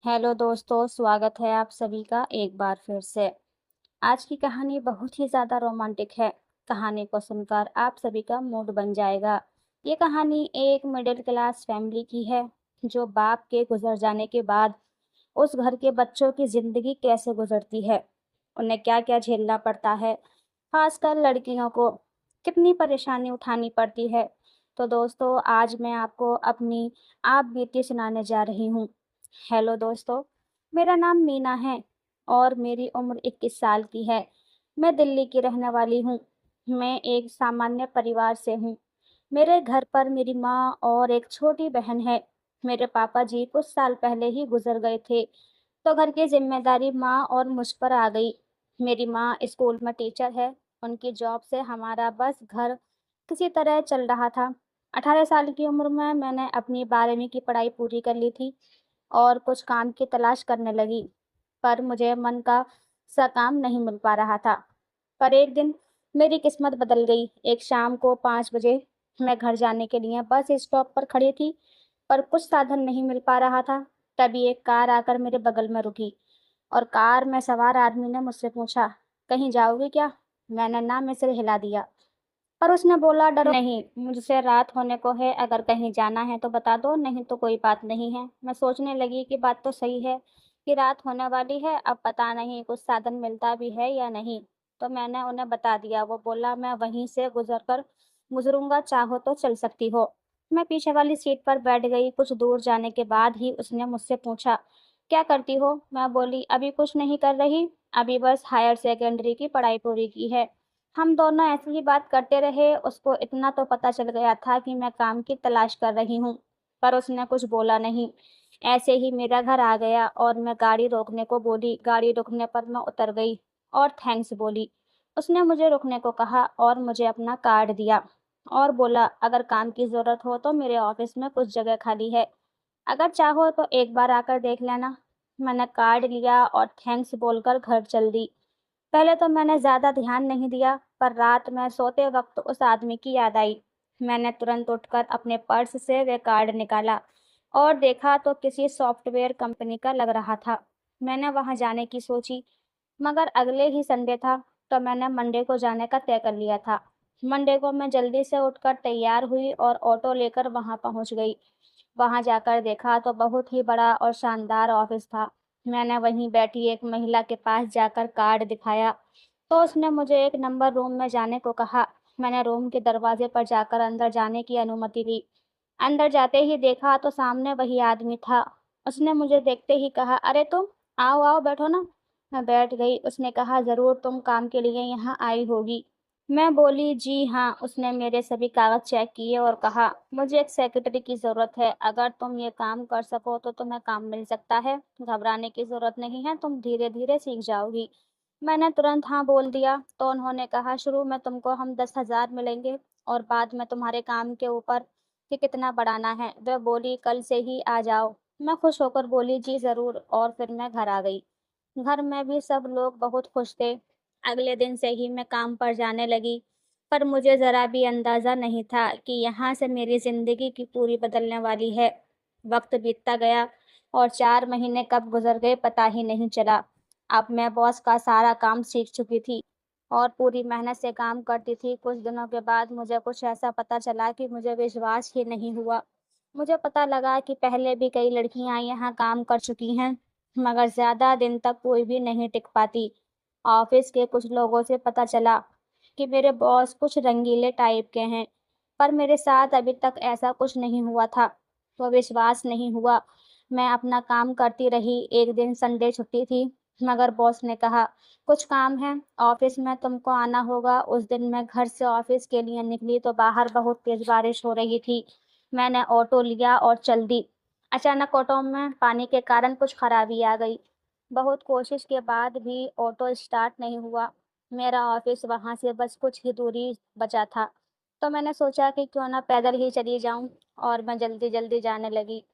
Hello दोस्तों, स्वागत है आप सभी का एक बार फिर से। आज की कहानी बहुत ही ज़्यादा रोमांटिक है। कहानी को सुनकर आप सभी का मूड बन जाएगा। ये कहानी एक मिडिल क्लास फैमिली की है, जो बाप के गुजर जाने के बाद उस घर के बच्चों की ज़िंदगी कैसे गुजरती है, उन्हें क्या-क्या झेलना पड़ता है, खासकर लड़कियों को कितनी परेशानी उठानी पड़ती है। तो दोस्तों, आज मैं आपको अपनी आप बीती सुनाने जा रही हूँ। हेलो दोस्तों, मेरा नाम मीना है और मेरी उम्र 21 साल की है। मैं दिल्ली की रहने वाली हूँ। मैं एक सामान्य परिवार से हूँ। मेरे घर पर मेरी माँ और एक छोटी बहन है। मेरे पापा जी कुछ साल पहले ही गुजर गए थे, तो घर की जिम्मेदारी माँ और मुझ पर आ गई। मेरी माँ स्कूल में टीचर है। उनकी जॉब से हमारा बस घर किसी तरह चल रहा था। 18 साल की उम्र में मैंने अपनी 12वीं की पढ़ाई पूरी कर ली थी और कुछ काम की तलाश करने लगी, पर मुझे मन का सा काम नहीं मिल पा रहा था। पर एक दिन मेरी किस्मत बदल गई। एक शाम को 5 बजे मैं घर जाने के लिए बस स्टॉप पर खड़ी थी, पर कुछ साधन नहीं मिल पा रहा था। तभी एक कार आकर मेरे बगल में रुकी और कार में सवार आदमी ने मुझसे पूछा, "कहीं जाओगे क्या?" मैंने ना में सिर हिला दिया। पर उसने बोला, "डरो नहीं, मुझसे रात होने को है, अगर कहीं जाना है तो बता दो, नहीं तो कोई बात नहीं है।" मैं सोचने लगी कि बात तो सही है कि रात होने वाली है, अब पता नहीं कुछ साधन मिलता भी है या नहीं। तो मैंने उन्हें बता दिया। वो बोला, "मैं वहीं से गुजरूंगा, चाहो तो चल सकती हो।" मैं पीछे वाली सीट पर बैठ गई। कुछ दूर जाने के बाद ही उसने मुझसे पूछा, "क्या करती हो?" मैं बोली, "अभी कुछ नहीं कर रही, अभी बस हायर सेकेंडरी की पढ़ाई पूरी की है।" हम दोनों ऐसी ही बात करते रहे। उसको इतना तो पता चल गया था कि मैं काम की तलाश कर रही हूँ, पर उसने कुछ बोला नहीं। ऐसे ही मेरा घर आ गया और मैं गाड़ी रोकने को बोली। गाड़ी रुकने पर मैं उतर गई और थैंक्स बोली। उसने मुझे रुकने को कहा और मुझे अपना कार्ड दिया और बोला, "अगर काम की ज़रूरत हो तो मेरे ऑफिस में कुछ जगह खाली है। अगर चाहो तो एक बार आकर देख लेना।" मैंने कार्ड लिया और थैंक्स बोलकर घर चल दी। पहले तो मैंने ज़्यादा ध्यान नहीं दिया, पर रात में सोते वक्त उस आदमी की याद आई। मैंने तुरंत उठकर अपने पर्स से वह कार्ड निकाला और देखा तो किसी सॉफ्टवेयर कंपनी का लग रहा था। मैंने वहां जाने की सोची, मगर अगले ही संडे था, तो मैंने मंडे को जाने का तय कर लिया था। मंडे को मैं जल्दी से उठकर तैयार हुई और ऑटो लेकर वहां पहुंच गई। वहां जाकर देखा तो बहुत ही बड़ा और शानदार ऑफिस था। मैंने वहीं बैठी एक महिला के पास जाकर कार्ड दिखाया, तो उसने मुझे एक नंबर रूम में जाने को कहा। मैंने रूम के दरवाजे पर जाकर अंदर जाने की अनुमति ली। अंदर जाते ही देखा तो सामने वही आदमी था। उसने मुझे देखते ही कहा, "अरे तुम, आओ आओ बैठो ना।" मैं बैठ गई। उसने कहा, "ज़रूर तुम काम के लिए यहाँ आई होगी।" मैं बोली, "जी हाँ।" उसने मेरे सभी कागज़ चेक किए और कहा, "मुझे एक सेक्रेटरी की ज़रूरत है। अगर तुम ये काम कर सको तो तुम्हें काम मिल सकता है। घबराने की ज़रूरत नहीं है, तुम धीरे-धीरे सीख जाओगी।" मैंने तुरंत हाँ बोल दिया। तो उन्होंने कहा, "शुरू में तुमको हम 10,000 मिलेंगे और बाद में तुम्हारे काम के ऊपर कि कितना बढ़ाना है।" वह बोली, "कल से ही आ जाओ।" मैं खुश होकर बोली, "जी ज़रूर।" और फिर मैं घर आ गई। घर में भी सब लोग बहुत खुश थे। अगले दिन से ही मैं काम पर जाने लगी, पर मुझे ज़रा भी अंदाज़ा नहीं था कि यहाँ से मेरी ज़िंदगी की पूरी बदलने वाली है। वक्त बीतता गया और 4 महीने कब गुजर गए पता ही नहीं चला। अब मैं बॉस का सारा काम सीख चुकी थी और पूरी मेहनत से काम करती थी। कुछ दिनों के बाद मुझे कुछ ऐसा पता चला कि मुझे विश्वास ही नहीं हुआ। मुझे पता लगा कि पहले भी कई लड़कियां यहाँ काम कर चुकी हैं, मगर ज़्यादा दिन तक कोई भी नहीं टिक पाती। ऑफिस के कुछ लोगों से पता चला कि मेरे बॉस कुछ रंगीले टाइप के हैं, पर मेरे साथ अभी तक ऐसा कुछ नहीं हुआ था, तो विश्वास नहीं हुआ। मैं अपना काम करती रही। एक दिन संडे छुट्टी थी, मगर बॉस ने कहा, "कुछ काम है, ऑफिस में तुमको आना होगा।" उस दिन मैं घर से ऑफिस के लिए निकली तो बाहर बहुत तेज बारिश हो रही थी। मैंने ऑटो लिया और चल दी। अचानक ऑटो में पानी के कारण कुछ खराबी आ गई। बहुत कोशिश के बाद भी ऑटो स्टार्ट नहीं हुआ। मेरा ऑफिस वहां से बस कुछ ही दूरी बचा था, तो मैंने सोचा कि क्यों ना पैदल ही चली जाऊं और मैं जल्दी जल्दी जाने लगी।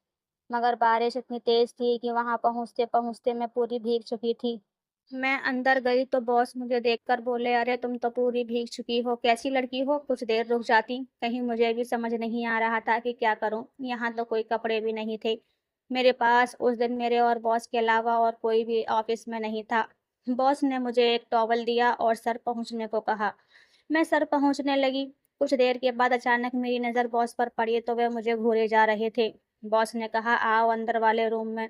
मगर बारिश इतनी तेज थी कि वहां पहुंचते पहुंचते मैं पूरी भीग चुकी थी। मैं अंदर गई तो बॉस मुझे देखकर बोले, "अरे तुम तो पूरी भीग चुकी हो, कैसी लड़की हो, कुछ देर रुक जाती।" कहीं मुझे भी समझ नहीं आ रहा था कि क्या करूं। यहाँ तो कोई कपड़े भी नहीं थे। मेरे पास उस दिन मेरे और बॉस के अलावा और कोई भी ऑफिस में नहीं था। बॉस ने मुझे एक टॉवल दिया और सर पहुँचने को कहा। मैं सर पहुँचने लगी। कुछ देर के बाद अचानक मेरी नज़र बॉस पर पड़ी तो वे मुझे घूरे जा रहे थे। बॉस ने कहा, आओ अंदर वाले रूम में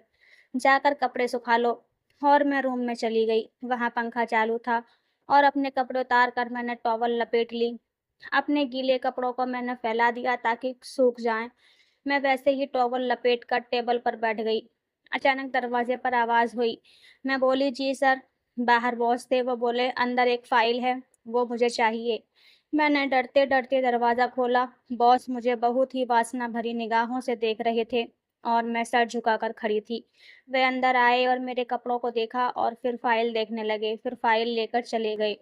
जाकर कपड़े सुखा लो। और मैं रूम में चली गई। वहाँ पंखा चालू था और अपने कपड़े उतार कर मैंने टॉवल लपेट ली। अपने गीले कपड़ों को मैंने फैला दिया ताकि सूख जाएं। मैं वैसे ही टॉवल लपेटकर टेबल पर बैठ गई। अचानक दरवाजे पर आवाज़ हुई। मैं बोली, जी सर। बाहर बॉस थे, वो बोले, अंदर एक फ़ाइल है, वो मुझे चाहिए। मैंने डरते-डरते दरवाज़ा खोला। बॉस मुझे बहुत ही वासना भरी निगाहों से देख रहे थे और मैं सर झुकाकर खड़ी थी। वे अंदर आए और मेरे कपड़ों को देखा और फिर फ़ाइल देखने लगे, फिर फ़ाइल लेकर चले गए।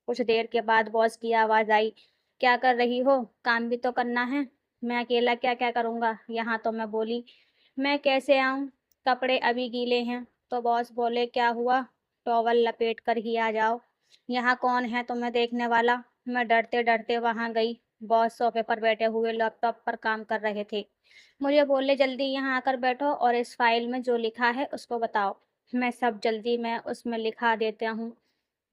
कुछ देर के बाद बॉस की आवाज़ आई, क्या कर रही हो? काम भी तो करना है। मैं अकेला क्या-क्या करूँगा? यहाँ तो मैं बोली, मैं कैसे आऊँ? कपड़े अभी गीले हैं। तो बॉस बोले, क्या हुआ? टॉवल लपेट कर ही आ जाओ। यहाँ कौन है तुम्हें देखने वाला? मैं डरते-डरते वहाँ गई। बॉस सोफे पर बैठे हुए लैपटॉप पर काम कर रहे थे। मुझे बोले, जल्दी यहाँ आकर बैठो और इस फाइल में जो लिखा है उसको बताओ। मैं सब जल्दी में उसमें लिखा देता हूँ।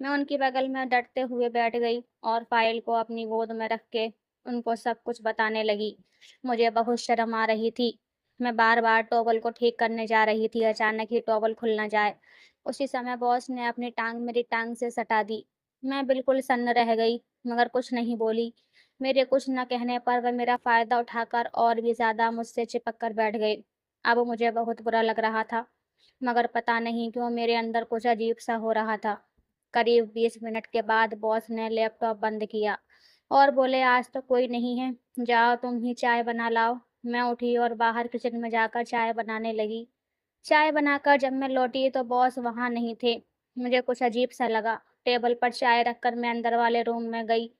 मैं उनकी बगल में डरते हुए बैठ गई और फाइल को अपनी गोद में रख के उनको सब कुछ बताने लगी। मुझे बहुत शर्म आ रही थी। मैं बार-बार टॉवल को ठीक करने जा रही थी, अचानक ही टॉवल खुल ना जाए। उसी समय बॉस ने अपनी टाँग मेरी टाँग से सटा दी। मैं बिल्कुल सन्न रह गई, मगर कुछ नहीं बोली। मेरे कुछ न कहने पर वह मेरा फ़ायदा उठाकर और भी ज़्यादा मुझसे चिपक कर बैठ गए। अब मुझे बहुत बुरा लग रहा था, मगर पता नहीं क्यों मेरे अंदर कुछ अजीब-सा हो रहा था। करीब 20 मिनट के बाद बॉस ने लैपटॉप बंद किया और बोले, आज तो कोई नहीं है, जाओ तुम ही चाय बना लाओ। मैं उठी और बाहर किचन में जाकर चाय बनाने लगी। चाय बनाकर जब मैं लौटी तो बॉस वहाँ नहीं थे। मुझे कुछ अजीब सा लगा। टेबल पर चाय रखकर मैं अंदर वाले रूम में गई।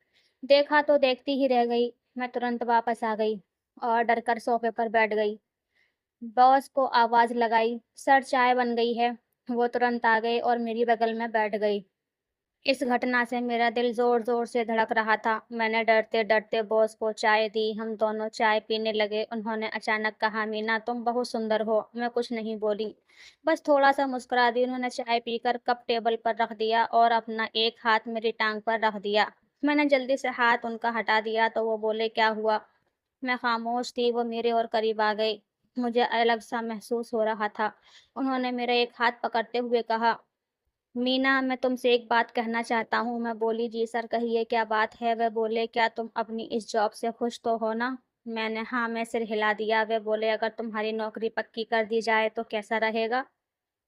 देखा तो देखती ही रह गई। मैं तुरंत वापस आ गई और डरकर सोफे पर बैठ गई। बॉस को आवाज़ लगाई, सर चाय बन गई है। वो तुरंत आ गए और मेरी बगल में बैठ गई। इस घटना से मेरा दिल ज़ोर-ज़ोर से धड़क रहा था। मैंने डरते-डरते बॉस को चाय दी, हम दोनों चाय पीने लगे। उन्होंने अचानक कहा, मीना तुम बहुत सुंदर हो। मैं कुछ नहीं बोली, बस थोड़ा-सा मुस्कुरा दी। उन्होंने चाय पीकर कप टेबल पर रख दिया और अपना एक हाथ मेरी टाँग पर रख दिया। मैंने जल्दी से हाथ उनका हटा दिया तो वो बोले, क्या हुआ? मैं खामोश थी, वो मेरे और करीब आ गए। मुझे अलग-सा महसूस हो रहा था। उन्होंने मेरा एक हाथ पकड़ते हुए कहा, मीना, मैं तुमसे एक बात कहना चाहता हूँ। मैं बोली, जी सर कहिए, क्या बात है? वह बोले, क्या तुम अपनी इस जॉब से खुश तो हो ना? मैंने हाँ में सिर हिला दिया। वे बोले, अगर तुम्हारी नौकरी पक्की कर दी जाए तो कैसा रहेगा?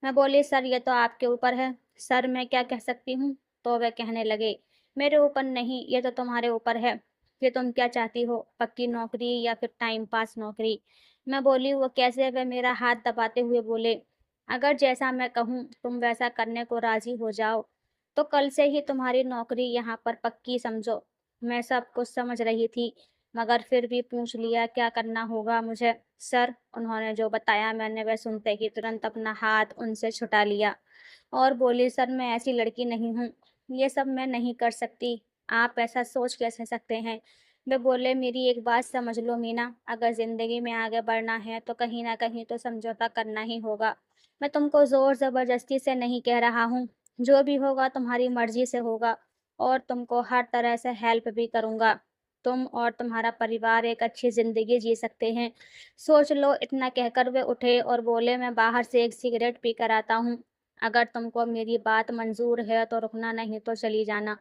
मैं बोली, सर ये तो आपके ऊपर है। सर मैं क्या कह सकती हूँ? तो वे कहने लगे, मेरे ऊपर नहीं, ये तो तुम्हारे ऊपर है। कि तुम क्या चाहती हो, पक्की नौकरी या फिर टाइम पास नौकरी? मैं बोली, वो कैसे? वे मेरा हाथ दबाते हुए बोले, अगर जैसा मैं कहूँ तुम वैसा करने को राजी हो जाओ तो कल से ही तुम्हारी नौकरी यहाँ पर पक्की समझो। मैं सब कुछ समझ रही थी, मगर फिर भी पूछ लिया, क्या करना होगा मुझे? सर, उन्होंने जो बताया मैंने वह सुनते ही तुरंत अपना हाथ उनसे छुटा लिया और बोली, सर मैं ऐसी लड़की नहीं हूँ, ये सब मैं नहीं कर सकती। आप ऐसा सोच कैसे सकते हैं? वे बोले, मेरी एक बात समझ लो मीना, अगर ज़िंदगी में आगे बढ़ना है तो कहीं न कहीं तो समझौता करना ही होगा। मैं तुमको ज़ोर ज़बरदस्ती से नहीं कह रहा हूँ, जो भी होगा तुम्हारी मर्ज़ी से होगा और तुमको हर तरह से हेल्प भी करूँगा। तुम और तुम्हारा परिवार एक अच्छी ज़िंदगी जी सकते हैं। सोच लो। इतना कहकर वे उठे और बोले, मैं बाहर से एक सिगरेट पी कर आता हूँ। अगर तुमको मेरी बात मंज़ूर है तो रुकना, नहीं तो चली जाना।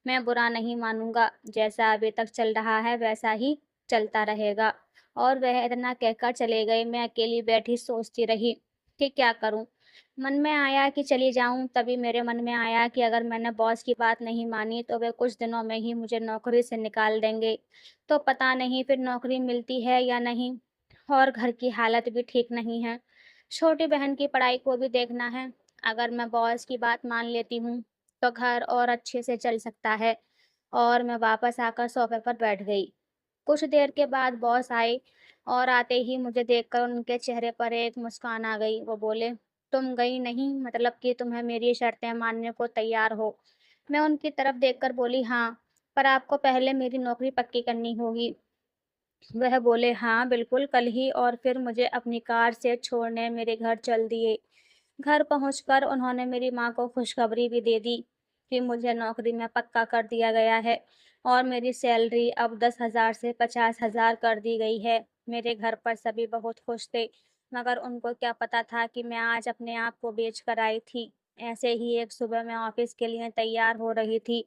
मैं बुरा नहीं मानूँगा, जैसा अभी तक चल रहा है वैसा ही चलता रहेगा। और वह इतना कहकर चले गए। मैं अकेली बैठी सोचती रही कि क्या करूँ? मन में आया कि चली जाऊँ, तभी मेरे मन में आया कि अगर मैंने बॉस की बात नहीं मानी तो वे कुछ दिनों में ही मुझे नौकरी से निकाल देंगे। तो पता नहीं फिर नौकरी मिलती है या नहीं। और घर की हालत भी ठीक नहीं है। छोटी बहन की पढ़ाई को भी देखना है। अगर मैं बॉस की बात मान लेती हूँ, तो घर और अच्छे से चल सकता है। और मैं वापस आकर सोफ़े पर बैठ गई। कुछ देर के बाद बॉस आए और आते ही मुझे देखकर उनके चेहरे पर एक मुस्कान आ गई। वो बोले, तुम गई नहीं, मतलब कि तुम्हें मेरी शर्तें मानने को तैयार हो? मैं उनकी तरफ देखकर बोली, हाँ, पर आपको पहले मेरी नौकरी पक्की करनी होगी। वह बोले, हाँ, बिल्कुल कल ही और फिर मुझे अपनी कार से छोड़ने मेरे घर चल दिए। घर पहुंचकर उन्होंने मेरी माँ को खुशखबरी भी दे दी कि मुझे नौकरी में पक्का कर दिया गया है और मेरी सैलरी अब 10,000 से 50,000 कर दी गई है। मेरे घर पर सभी बहुत खुश थे, मगर उनको क्या पता था कि मैं आज अपने आप को बेच कर आई थी। ऐसे ही एक सुबह मैं ऑफिस के लिए तैयार हो रही थी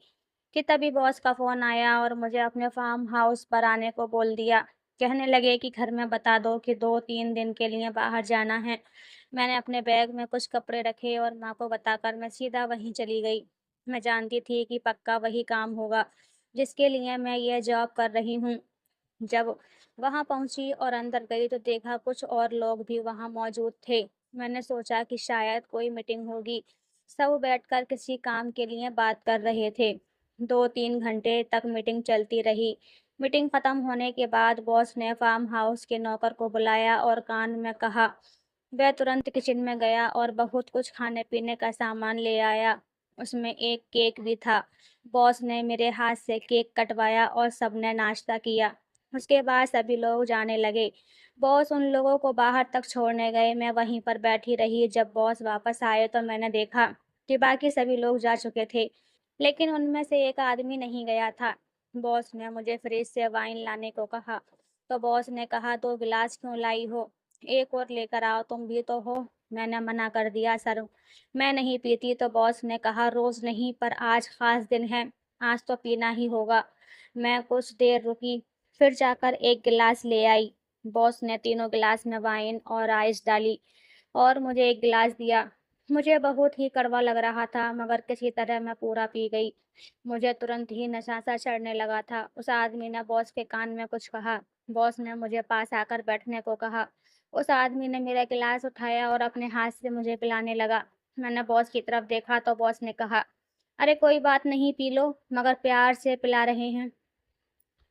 कि तभी बॉस का फ़ोन आया और मुझे अपने फार्म हाउस पर आने को बोल दिया। कहने लगे कि घर में बता दो कि 2-3 दिन के लिए बाहर जाना है। मैंने अपने बैग में कुछ कपड़े रखे और माँ को बताकर मैं सीधा वहीं चली गई। मैं जानती थी कि पक्का वही काम होगा, जिसके लिए मैं ये जॉब कर रही हूँ। जब वहाँ पहुँची और अंदर गई तो देखा कुछ और लोग भी वहाँ मौजूद थे। मैंने सोचा कि शायद कोई मीटिंग होगी। सब बैठकर किसी काम के लिए बात कर रहे थे। 2-3 घंटे तक मीटिंग चलती रही। मीटिंग खत्म होने के बाद बॉस ने फार्म हाउस के नौकर को बुलाया और कान में कहा। वह तुरंत किचन में गया और बहुत कुछ खाने-पीने का सामान ले आया। उसमें एक केक भी था। बॉस ने मेरे हाथ से केक कटवाया और सबने नाश्ता किया। उसके बाद सभी लोग जाने लगे। बॉस उन लोगों को बाहर तक छोड़ने गए। मैं वहीं पर बैठी रही। जब बॉस वापस आए तो मैंने देखा कि बाकी सभी लोग जा चुके थे, लेकिन उनमें से एक आदमी नहीं गया था। बॉस ने मुझे फ्रिज से वाइन लाने को कहा, तो बॉस ने कहा, 2 गिलास क्यों लाई हो? एक और लेकर आओ, तुम भी तो हो। मैंने मना कर दिया, सर मैं नहीं पीती। तो बॉस ने कहा, रोज नहीं पर आज खास दिन है, आज तो पीना ही होगा। मैं कुछ देर रुकी, फिर जाकर एक गिलास ले आई। बॉस ने तीनों गिलास में वाइन और आइस डाली और मुझे एक गिलास दिया। मुझे बहुत ही कड़वा लग रहा था, मगर किसी तरह मैं पूरा पी गई। मुझे तुरंत ही नशा सा चढ़ने लगा था। उस आदमी ने बॉस के कान में कुछ कहा। बॉस ने मुझे पास आकर बैठने को कहा। उस आदमी ने मेरा गिलास उठाया और अपने हाथ से मुझे पिलाने लगा। मैंने बॉस की तरफ देखा तो बॉस ने कहा, अरे कोई बात नहीं, पी लो, मगर प्यार से पिला रहे हैं।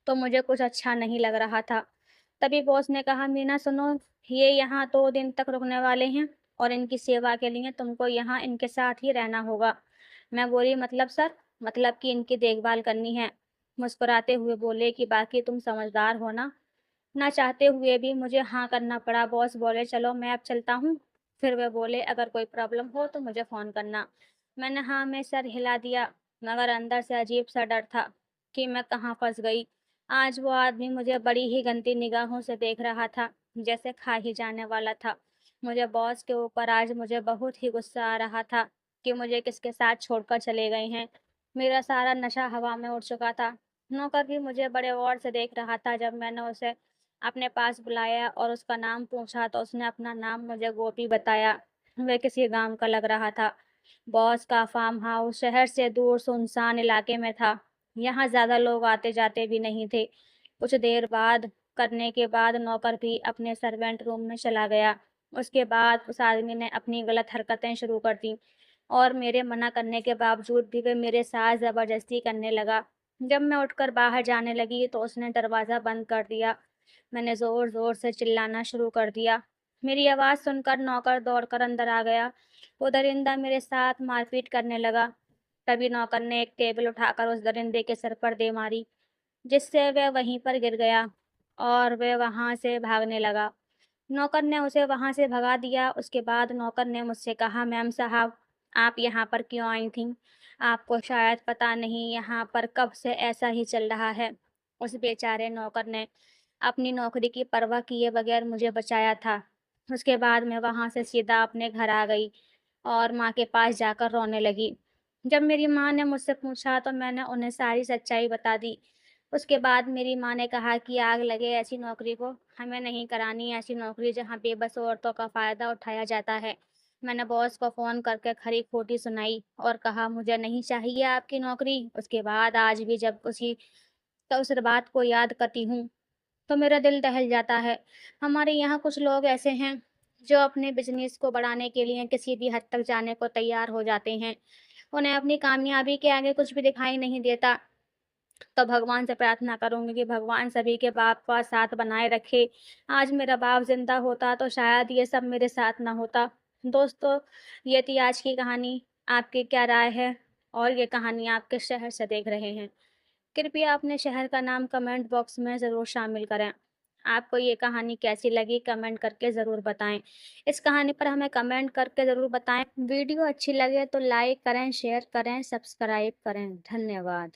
तो मुझे कुछ अच्छा नहीं लग रहा था। तभी बॉस ने कहा, मीना सुनो, ये यहाँ 2 दिन तक रुकने वाले हैं और इनकी सेवा के लिए तुमको यहाँ इनके साथ ही रहना होगा। मैं बोली, मतलब सर? मतलब कि इनकी देखभाल करनी है। मुस्कुराते हुए बोले कि बाकी तुम समझदार हो ना। ना चाहते हुए भी मुझे हाँ करना पड़ा। बॉस बोले, चलो मैं अब चलता हूँ। फिर वे बोले, अगर कोई प्रॉब्लम हो तो मुझे फ़ोन करना। मैंने हाँ में सर हिला दिया, मगर अंदर से अजीब सा डर था कि मैं कहाँ फंस गई। आज वो आदमी मुझे बड़ी ही गंदी निगाहों से देख रहा था, जैसे खा ही जाने वाला था। मुझे बॉस के ऊपर आज मुझे बहुत ही गुस्सा आ रहा था कि मुझे किसके साथ छोड़कर चले गए हैं। मेरा सारा नशा हवा में उड़ चुका था। नौकर भी मुझे बड़े गौर से देख रहा था। जब मैंने उसे अपने पास बुलाया और उसका नाम पूछा तो उसने अपना नाम मुझे गोपी बताया। वह किसी गांव का लग रहा था। बॉस का फार्म हाउस शहर से दूर सुनसान इलाके में था। यहाँ ज्यादा लोग आते जाते भी नहीं थे। कुछ देर बाद करने के बाद नौकर भी अपने सर्वेंट रूम में चला गया। उसके बाद उस आदमी ने अपनी गलत हरकतें शुरू कर दी और मेरे मना करने के बावजूद भी वे मेरे साथ जबरदस्ती करने लगा। जब मैं उठकर बाहर जाने लगी तो उसने दरवाज़ा बंद कर दिया। मैंने ज़ोर-ज़ोर से चिल्लाना शुरू कर दिया। मेरी आवाज़ सुनकर नौकर दौड़कर अंदर आ गया। वो दरिंदा मेरे साथ मारपीट करने लगा। तभी नौकर ने एक टेबल उठाकर उस दरिंदे के सर पर दे मारी, जिससे वह वहीं पर गिर गया और वह वहाँ से भागने लगा। नौकर ने उसे वहाँ से भगा दिया। उसके बाद नौकर ने मुझसे कहा, मैम साहब, आप यहाँ पर क्यों आई थीं? आपको शायद पता नहीं, यहाँ पर कब से ऐसा ही चल रहा है। उस बेचारे नौकर ने अपनी नौकरी की परवाह किए बगैर मुझे बचाया था। उसके बाद मैं वहाँ से सीधा अपने घर आ गई और माँ के पास जाकर रोने लगी। जब मेरी माँ ने मुझसे पूछा तो मैंने उन्हें सारी सच्चाई बता दी। उसके बाद मेरी माँ ने कहा कि आग लगे ऐसी नौकरी को हमें नहीं करानी, ऐसी नौकरी जहाँ बेबस औरतों का फ़ायदा उठाया जाता है। मैंने बॉस को फ़ोन करके खरी-खोटी सुनाई और कहा, मुझे नहीं चाहिए आपकी नौकरी। उसके बाद आज भी जब उस बात को याद करती हूँ तो मेरा दिल दहल जाता है। हमारे यहाँ कुछ लोग ऐसे हैं, जो अपने बिज़नेस को बढ़ाने के लिए किसी भी हद तक जाने को तैयार हो जाते हैं। उन्हें अपनी कामयाबी के आगे कुछ भी दिखाई नहीं देता। तो भगवान से प्रार्थना करूँगी कि भगवान सभी के बाप का साथ बनाए रखे। आज मेरा बाप ज़िंदा होता तो शायद ये सब मेरे साथ ना होता। दोस्तों, ये थी आज की कहानी। आपकी क्या राय है? और ये कहानी आप किस शहर से देख रहे हैं? कृपया अपने शहर का नाम कमेंट बॉक्स में ज़रूर शामिल करें। आपको ये कहानी कैसी लगी कमेंट करके ज़रूर बताएँ। इस कहानी पर हमें कमेंट करके ज़रूर बताएँ। वीडियो अच्छी लगे तो लाइक करें, शेयर करें, सब्सक्राइब करें। धन्यवाद।